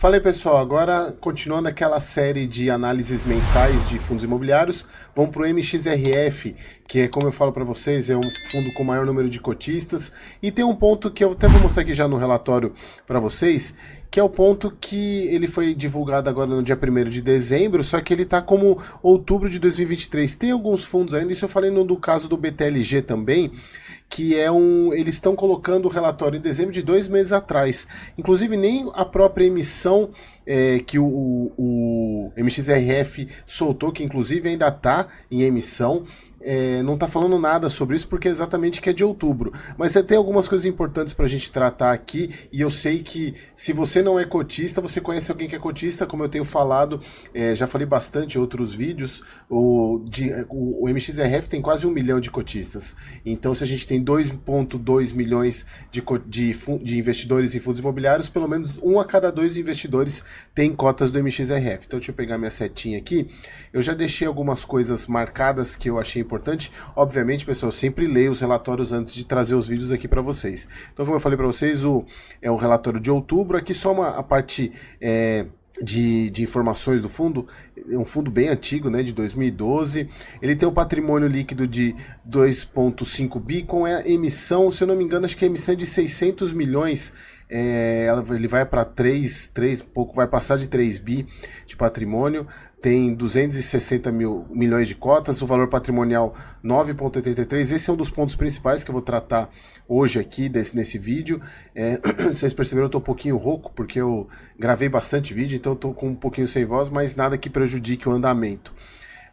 Fala aí, pessoal, agora continuando aquela série de análises mensais de fundos imobiliários, vamos para o MXRF, que é, como eu falo para vocês, é um fundo com maior número de cotistas, e tem um ponto que eu até vou mostrar aqui já no relatório para vocês, que é o ponto que ele foi divulgado agora no dia 1º de dezembro, só que ele está como outubro de 2023. Tem alguns fundos ainda, isso eu falei no caso do BTLG também, que é eles estão colocando o relatório em dezembro de 2 meses atrás. Inclusive, nem a própria emissão que o MXRF soltou, que inclusive ainda está em emissão, não está falando nada sobre isso, porque é exatamente que é de outubro. Mas tem algumas coisas importantes para a gente tratar aqui, e eu sei que se você não é cotista, você conhece alguém que é cotista, como eu tenho falado, já falei bastante em outros vídeos, o MXRF tem quase 1 milhão de cotistas. Então, se a gente tem 2,2 milhões de investidores em fundos imobiliários, pelo menos 1 a cada 2 investidores tem cotas do MXRF. Então, deixa eu pegar minha setinha aqui. Eu já deixei algumas coisas marcadas que eu achei importante. Obviamente, pessoal, eu sempre leio os relatórios antes de trazer os vídeos aqui para vocês. Então, como eu falei para vocês, é o relatório de outubro. Aqui só a parte de informações do fundo. É um fundo bem antigo, né, de 2012. Ele tem um patrimônio líquido de 2,5 bi, com a emissão, se eu não me engano, acho que a emissão é de 600 milhões. Ele vai para 3, pouco, vai passar de 3 bi de patrimônio, tem 260 milhões de cotas, o valor patrimonial 9,83. Esse é um dos pontos principais que eu vou tratar hoje aqui nesse vídeo. Vocês perceberam, eu estou um pouquinho rouco, porque eu gravei bastante vídeo, então eu estou com um pouquinho sem voz, mas nada que prejudique o andamento.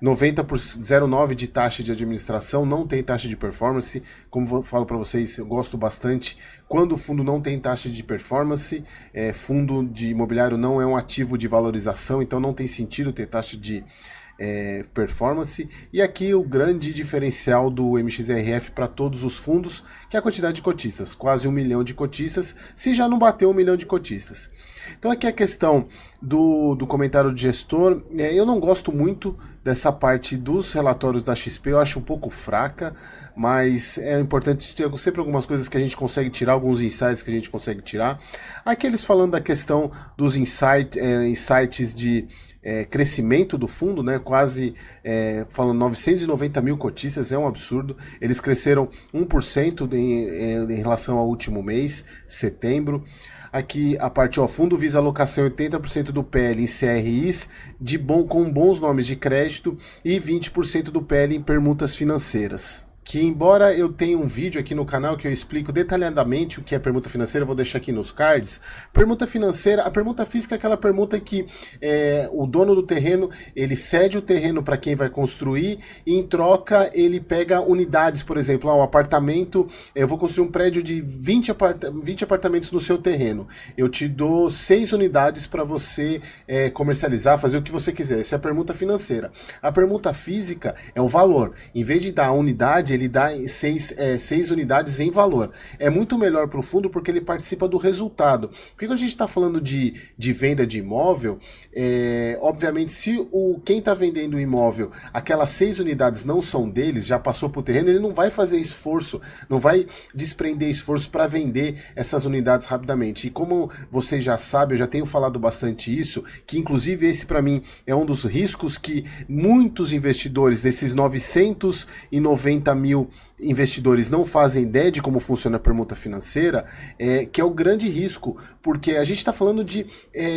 0,9 de taxa de administração, não tem taxa de performance. Como eu falo para vocês, eu gosto bastante quando o fundo não tem taxa de performance. Fundo de imobiliário não é um ativo de valorização, então não tem sentido ter taxa de performance. E aqui o grande diferencial do MXRF para todos os fundos, que é a quantidade de cotistas, quase 1 milhão de cotistas, se já não bateu 1 milhão de cotistas. Então aqui a questão do comentário do gestor, eu não gosto muito dessa parte dos relatórios da XP, eu acho um pouco fraca, mas é importante ter sempre algumas coisas que a gente consegue tirar, alguns insights que a gente consegue tirar. Aqui eles falando da questão dos insights de crescimento do fundo, né? Quase falando 990 mil cotistas, é um absurdo. Eles cresceram 1% em relação ao último mês, setembro. Aqui a parte, fundo visa alocação 80% do PL em CRIs com bons nomes de crédito e 20% do PL em permutas financeiras. Que embora eu tenha um vídeo aqui no canal que eu explico detalhadamente o que é permuta financeira, eu vou deixar aqui nos cards. Permuta financeira, a permuta física é aquela permuta que o dono do terreno, ele cede o terreno para quem vai construir e em troca ele pega unidades, por exemplo, um apartamento, eu vou construir um prédio de 20 apartamentos no seu terreno. Eu te dou 6 unidades para você comercializar, fazer o que você quiser. Isso é a permuta financeira. A permuta física é o valor. Em vez de dar a unidade, ele dá 6 unidades em valor. É muito melhor para o fundo porque ele participa do resultado. Porque quando a gente está falando de venda de imóvel, obviamente se quem está vendendo o imóvel, aquelas 6 unidades não são deles, já passou para o terreno, ele não vai fazer esforço, não vai desprender esforço para vender essas unidades rapidamente. E como vocês já sabem, eu já tenho falado bastante isso, que inclusive esse para mim é um dos riscos que muitos investidores, desses 990 mil investidores, não fazem ideia de como funciona a permuta financeira, que é o grande risco, porque a gente está falando de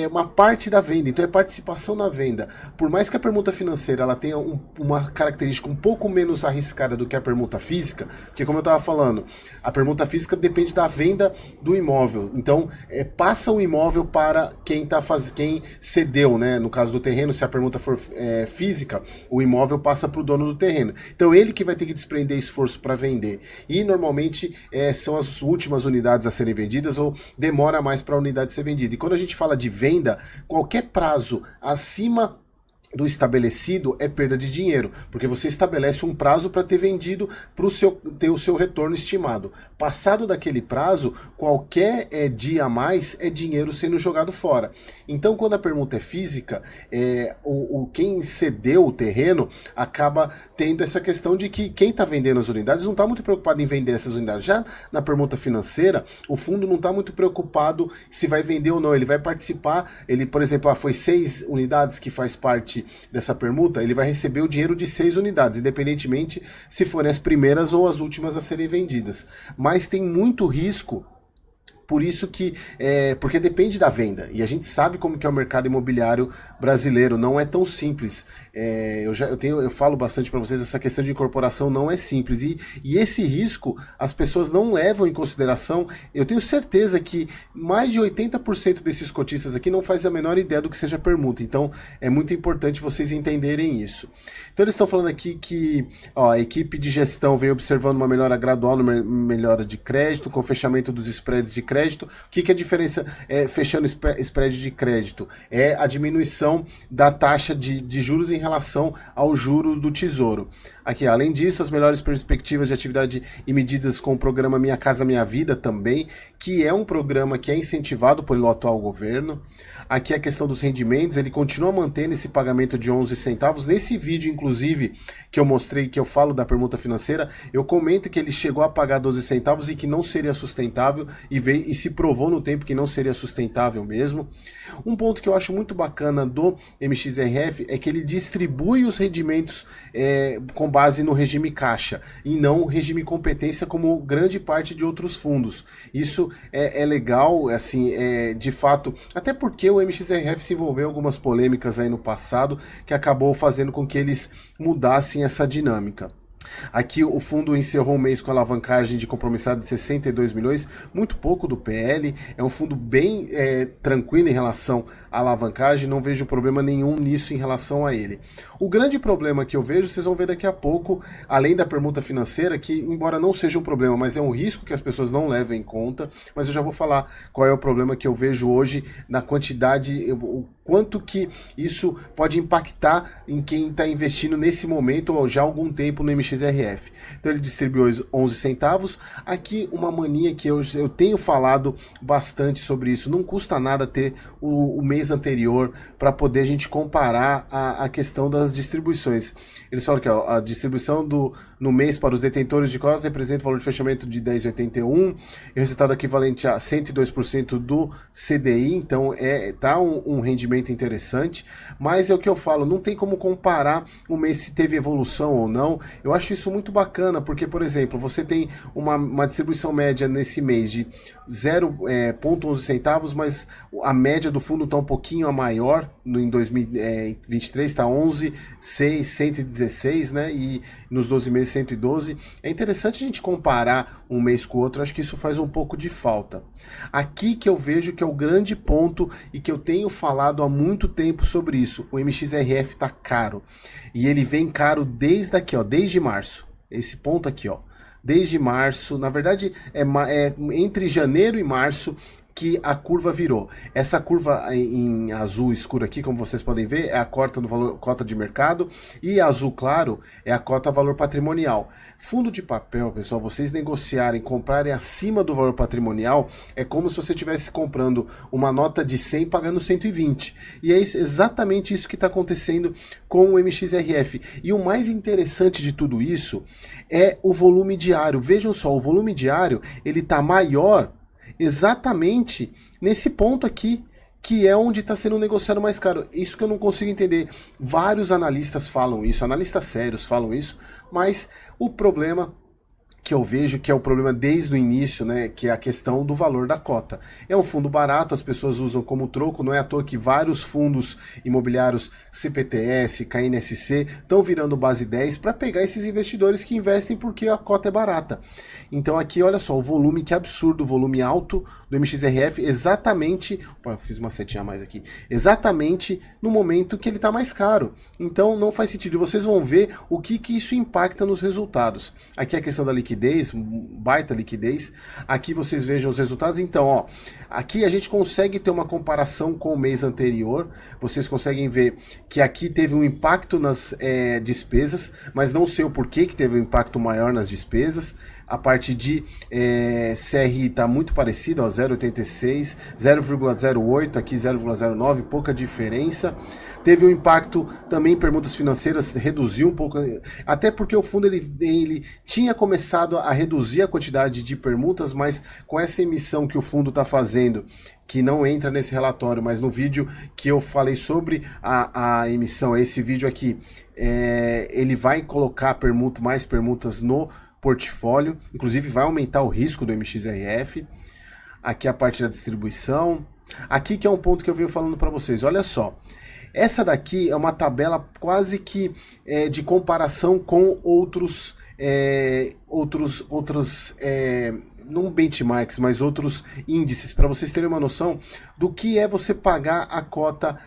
uma parte da venda, então é participação na venda. Por mais que a permuta financeira ela tenha uma característica um pouco menos arriscada do que a permuta física, porque como eu estava falando, a permuta física depende da venda do imóvel, então passa o imóvel para quem cedeu, né? No caso do terreno, se a permuta for física, o imóvel passa para o dono do terreno, então ele que vai ter que desprender esforço para vender. E normalmente são as últimas unidades a serem vendidas ou demora mais para a unidade ser vendida. E quando a gente fala de venda, qualquer prazo acima do estabelecido é perda de dinheiro, porque você estabelece um prazo para ter vendido para ter o seu retorno estimado. Passado daquele prazo, qualquer dia a mais é dinheiro sendo jogado fora. Então, quando a permuta é física, quem cedeu o terreno acaba tendo essa questão de que quem está vendendo as unidades não está muito preocupado em vender essas unidades. Já na permuta financeira, o fundo não está muito preocupado se vai vender ou não. Ele vai participar, ele, por exemplo, foi 6 unidades que faz parte dessa permuta, ele vai receber o dinheiro de 6 unidades, independentemente se forem as primeiras ou as últimas a serem vendidas. Mas tem muito risco. Por isso que, porque depende da venda, e a gente sabe como que é o mercado imobiliário brasileiro, não é tão simples. Eu falo bastante para vocês, essa questão de incorporação não é simples, e esse risco as pessoas não levam em consideração. Eu tenho certeza que mais de 80% desses cotistas aqui não faz a menor ideia do que seja permuta, então é muito importante vocês entenderem isso. Então eles estão falando aqui que a equipe de gestão vem observando uma melhora gradual na melhora de crédito, com o fechamento dos spreads de crédito. O que é a diferença fechando spread de crédito? É a diminuição da taxa de juros em relação ao juros do Tesouro. Aqui, além disso, as melhores perspectivas de atividade e medidas com o programa Minha Casa Minha Vida também, que é um programa que é incentivado pelo atual governo. Aqui a questão dos rendimentos, ele continua mantendo esse pagamento de 11 centavos. Nesse vídeo, inclusive, que eu mostrei, que eu falo da permuta financeira, eu comento que ele chegou a pagar 12 centavos e que não seria sustentável, e se provou no tempo que não seria sustentável mesmo. Um ponto que eu acho muito bacana do MXRF é que ele distribui os rendimentos com base no regime caixa e não regime competência como grande parte de outros fundos. Isso é legal, assim, de fato, até porque o MXRF se envolveu em algumas polêmicas aí no passado que acabou fazendo com que eles mudassem essa dinâmica. Aqui o fundo encerrou o mês com alavancagem de compromissado de 62 milhões, muito pouco do PL, é um fundo bem tranquilo em relação à alavancagem, não vejo problema nenhum nisso em relação a ele. O grande problema que eu vejo, vocês vão ver daqui a pouco, além da permuta financeira, que embora não seja um problema, mas é um risco que as pessoas não levam em conta, mas eu já vou falar qual é o problema que eu vejo hoje na quantidade, o quanto que isso pode impactar em quem está investindo nesse momento ou já há algum tempo no MXRF. Então ele distribuiu 11 centavos. Aqui uma mania que eu tenho falado bastante sobre isso, não custa nada ter o mês anterior para poder a gente comparar a questão das distribuições. Eles falam que a distribuição no mês para os detentores de cotas representa o valor de fechamento de 10,81, e o resultado equivalente a 102% do CDI, então tá um rendimento interessante, mas é o que eu falo, não tem como comparar o mês se teve evolução ou não. Eu acho isso muito bacana, porque, por exemplo, você tem uma distribuição média nesse mês de 0,11 centavos, mas a média do fundo está um pouquinho a maior, em 2023 está 11,6, 116, né, e nos 12 meses 112. É interessante a gente comparar um mês com o outro, acho que isso faz um pouco de falta. Aqui que eu vejo que é o grande ponto e que eu tenho falado há muito tempo sobre isso, o MXRF está caro, e ele vem caro desde aqui, ó, desde março, esse ponto aqui, ó, desde março, na verdade entre janeiro e março que a curva virou. Essa curva em azul escuro aqui, como vocês podem ver, é a cota do valor, cota de mercado, e azul claro é a cota valor patrimonial. Fundo de papel, pessoal, vocês negociarem, comprarem acima do valor patrimonial, é como se você estivesse comprando uma nota de 100 pagando 120. E é exatamente isso que está acontecendo com o MXRF. E o mais interessante de tudo isso é o volume diário. Vejam só, o volume diário ele está maior exatamente nesse ponto aqui, que é onde está sendo negociado mais caro. Isso que eu não consigo entender. Vários analistas falam isso, analistas sérios falam isso, mas o problema que eu vejo que é o problema desde o início, né, que é a questão do valor da cota. É um fundo barato, as pessoas usam como troco, não é à toa que vários fundos imobiliários CPTS, KNSC estão virando base 10 para pegar esses investidores que investem porque a cota é barata. Então aqui, olha só, o volume, que absurdo, o volume alto do MXRF, exatamente, opa, fiz uma setinha a mais aqui, exatamente no momento que ele está mais caro. Então não faz sentido, vocês vão ver o que isso impacta nos resultados. Aqui a questão da liquidez, liquidez, baita liquidez. Aqui vocês vejam os resultados. Então, ó, aqui a gente consegue ter uma comparação com o mês anterior. Vocês conseguem ver que aqui teve um impacto nas despesas, mas não sei o porquê que teve um impacto maior nas despesas. A parte de CRI está muito parecida, 0,86, 0,08, aqui 0,09, pouca diferença. Teve um impacto também em permutas financeiras, reduziu um pouco, até porque o fundo ele tinha começado a reduzir a quantidade de permutas, mas com essa emissão que o fundo está fazendo, que não entra nesse relatório, mas no vídeo que eu falei sobre a emissão, esse vídeo aqui, ele vai colocar mais permutas no portfólio, inclusive vai aumentar o risco do MXRF. Aqui a parte da distribuição. Aqui que é um ponto que eu venho falando para vocês, olha só. Essa daqui é uma tabela quase que de comparação com outros não benchmarks, mas outros índices, para vocês terem uma noção do que é você pagar a cota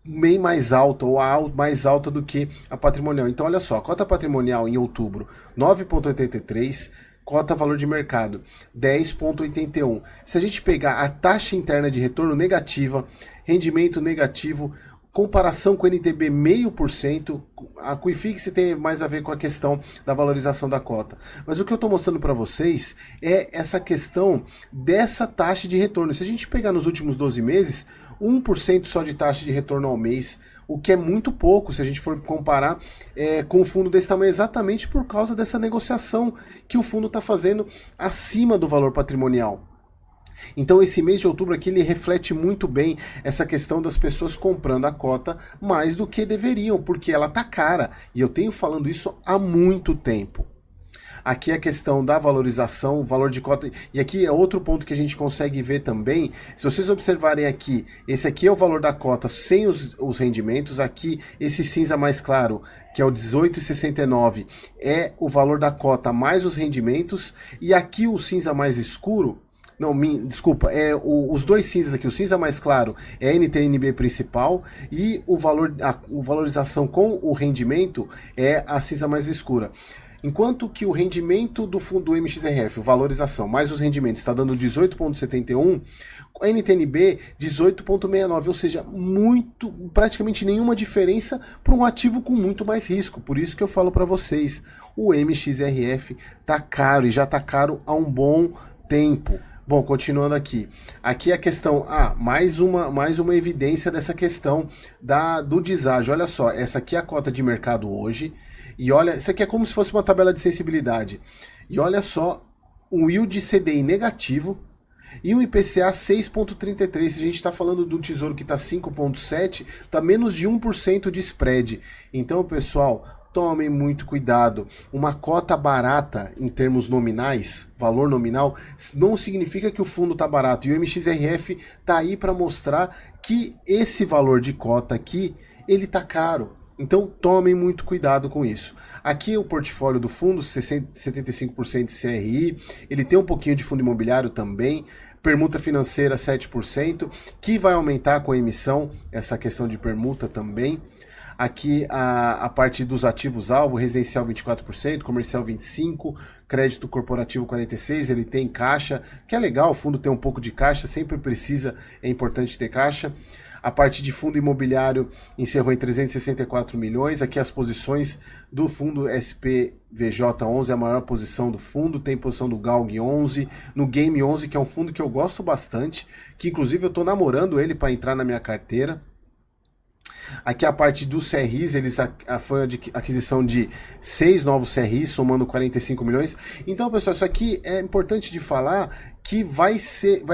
bem mais alta ou mais alta do que a patrimonial. Então olha só, a cota patrimonial em outubro 9,83, cota valor de mercado 10,81. Se a gente pegar a taxa interna de retorno negativa, rendimento negativo, comparação com o NTB 0,5%, a Quiffix tem mais a ver com a questão da valorização da cota. Mas o que eu estou mostrando para vocês é essa questão dessa taxa de retorno. Se a gente pegar nos últimos 12 meses, 1% só de taxa de retorno ao mês, o que é muito pouco se a gente for comparar com um fundo desse tamanho, exatamente por causa dessa negociação que o fundo está fazendo acima do valor patrimonial. Então esse mês de outubro aqui ele reflete muito bem essa questão das pessoas comprando a cota mais do que deveriam, porque ela tá cara, e eu tenho falando isso há muito tempo. Aqui a questão da valorização, o valor de cota, e aqui é outro ponto que a gente consegue ver também. Se vocês observarem aqui, esse aqui é o valor da cota sem os rendimentos, aqui esse cinza mais claro, que é o 18,69, é o valor da cota mais os rendimentos, e aqui o cinza mais escuro, não, desculpa, os dois cinzas aqui, o cinza mais claro é a NTNB principal e a valorização com o rendimento é a cinza mais escura. Enquanto que o rendimento do fundo do MXRF, valorização mais os rendimentos, está dando 18,71, a NTNB 18,69, ou seja, praticamente nenhuma diferença para um ativo com muito mais risco. Por isso que eu falo para vocês, o MXRF está caro e já está caro há um bom tempo. Bom, continuando aqui. Aqui a questão, mais uma evidência dessa questão do deságio. Olha só, essa aqui é a cota de mercado hoje. E olha, isso aqui é como se fosse uma tabela de sensibilidade. E olha só, um yield CDI negativo e um IPCA 6,33. Se a gente está falando do Tesouro que está 5,7, está menos de 1% de spread. Então, pessoal, tomem muito cuidado. Uma cota barata em termos nominais, valor nominal, não significa que o fundo está barato. E o MXRF está aí para mostrar que esse valor de cota aqui, ele está caro. Então tomem muito cuidado com isso. Aqui o portfólio do fundo, 75% de CRI, ele tem um pouquinho de fundo imobiliário também, permuta financeira 7%, que vai aumentar com a emissão, essa questão de permuta também. Aqui a parte dos ativos-alvo, residencial 24%, comercial 25%, crédito corporativo 46%, ele tem caixa, que é legal, o fundo tem um pouco de caixa, sempre precisa, é importante ter caixa. A parte de fundo imobiliário encerrou em 364 milhões. Aqui as posições do fundo SPVJ11, a maior posição do fundo. Tem posição do GALG 11, no Game 11, que é um fundo que eu gosto bastante, que inclusive eu estou namorando ele para entrar na minha carteira. Aqui a parte dos CRIs, foi a aquisição de 6 novos CRIs, somando 45 milhões. Então, pessoal, isso aqui é importante de falar que vai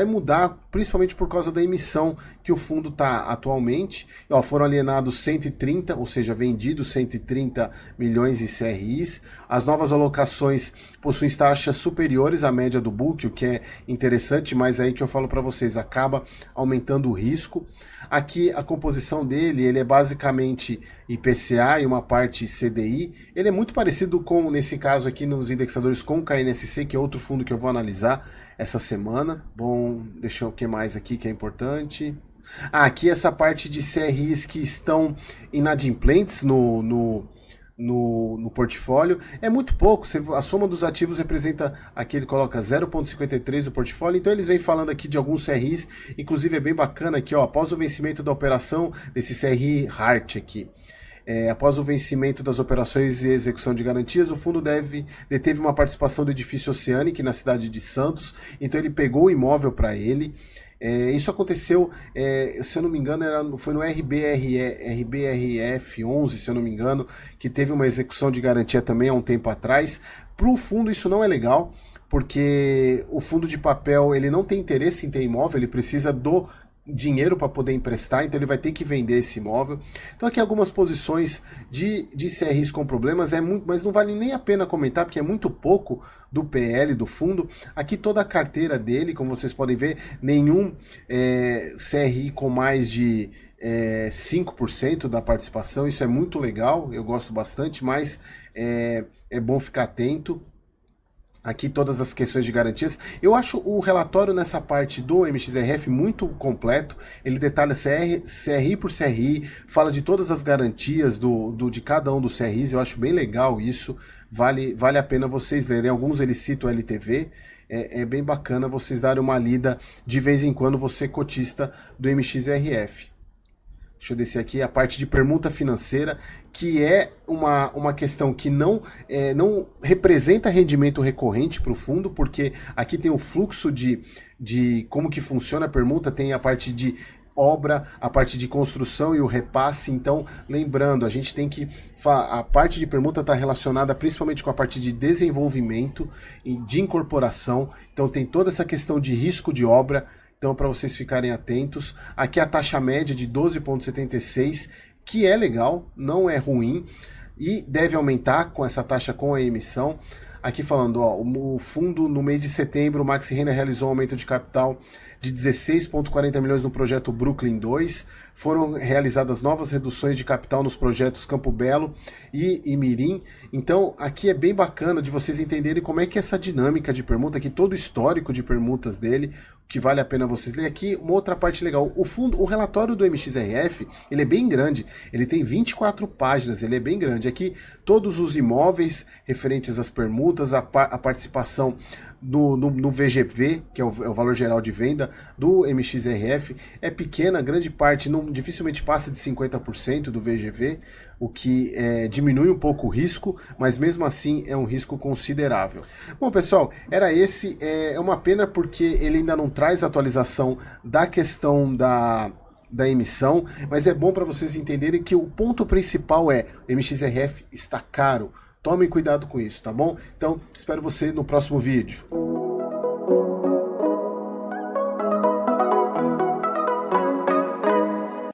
mudar, principalmente por causa da emissão que o fundo está atualmente. Foram alienados 130, ou seja, vendidos 130 milhões em CRIs. As novas alocações possuem taxas superiores à média do book, o que é interessante, mas aí que eu falo para vocês, acaba aumentando o risco. Aqui a composição dele, ele é basicamente IPCA e uma parte CDI. Ele é muito parecido com, nesse caso aqui, nos indexadores com o KNSC, que é outro fundo que eu vou analisar essa semana. Bom, deixa eu ver o que mais aqui que é importante. Aqui essa parte de CRIs que estão inadimplentes no no portfólio. É muito pouco, a soma dos ativos representa, aqui ele coloca 0,53 do portfólio, então eles vêm falando aqui de alguns CRIs, inclusive é bem bacana aqui, ó, após o vencimento da operação desse CRI Heart aqui. Após o vencimento das operações e execução de garantias, o fundo deteve uma participação do edifício Oceanic na cidade de Santos, então ele pegou o imóvel para ele. Isso aconteceu, se eu não me engano, foi no RBRF 11, se eu não me engano, que teve uma execução de garantia também há um tempo atrás. Para o fundo isso não é legal, porque o fundo de papel ele não tem interesse em ter imóvel, ele precisa do dinheiro para poder emprestar, então ele vai ter que vender esse imóvel. Então aqui algumas posições de CRIs com problemas, mas não vale nem a pena comentar, porque é muito pouco do PL do fundo. Aqui toda a carteira dele, como vocês podem ver, nenhum CRI com mais de 5% da participação, isso é muito legal, eu gosto bastante, mas é bom ficar atento. Aqui todas as questões de garantias. Eu acho o relatório nessa parte do MXRF muito completo. Ele detalha CRI por CRI, fala de todas as garantias de cada um dos CRIs. Eu acho bem legal isso. Vale a pena vocês lerem. Alguns eles citam LTV. É bem bacana vocês darem uma lida de vez em quando, você cotista do MXRF. Deixa eu descer aqui a parte de permuta financeira, que é uma questão que não representa rendimento recorrente para o fundo, porque aqui tem o fluxo de como que funciona a permuta, tem a parte de obra, a parte de construção e o repasse. Então, lembrando, a gente tem que... A parte de permuta está relacionada principalmente com a parte de desenvolvimento e de incorporação. Então, tem toda essa questão de risco de obra. Então, para vocês ficarem atentos, aqui a taxa média de 12,76, que é legal, não é ruim, e deve aumentar com essa taxa com a emissão. Aqui falando, ó, o fundo no mês de setembro, o Maxi Renda realizou um aumento de capital de 16,40 milhões no projeto Brooklyn 2, foram realizadas novas reduções de capital nos projetos Campo Belo e Mirim. Então aqui é bem bacana de vocês entenderem como é que é essa dinâmica de permuta, aqui todo o histórico de permutas dele, que vale a pena vocês lerem. Aqui uma outra parte legal, o relatório do MXRF, ele é bem grande, ele tem 24 páginas, ele é bem grande. Aqui todos os imóveis referentes às permutas, a participação no VGV, que é o valor geral de venda do MXRF, é pequena, grande parte dificilmente passa de 50% do VGV, o que diminui um pouco o risco, mas mesmo assim é um risco considerável. Bom, pessoal, era esse. É uma pena porque ele ainda não traz atualização da questão da emissão, mas é bom para vocês entenderem que o ponto principal é: o MXRF está caro. Tomem cuidado com isso, tá bom? Então, espero você no próximo vídeo.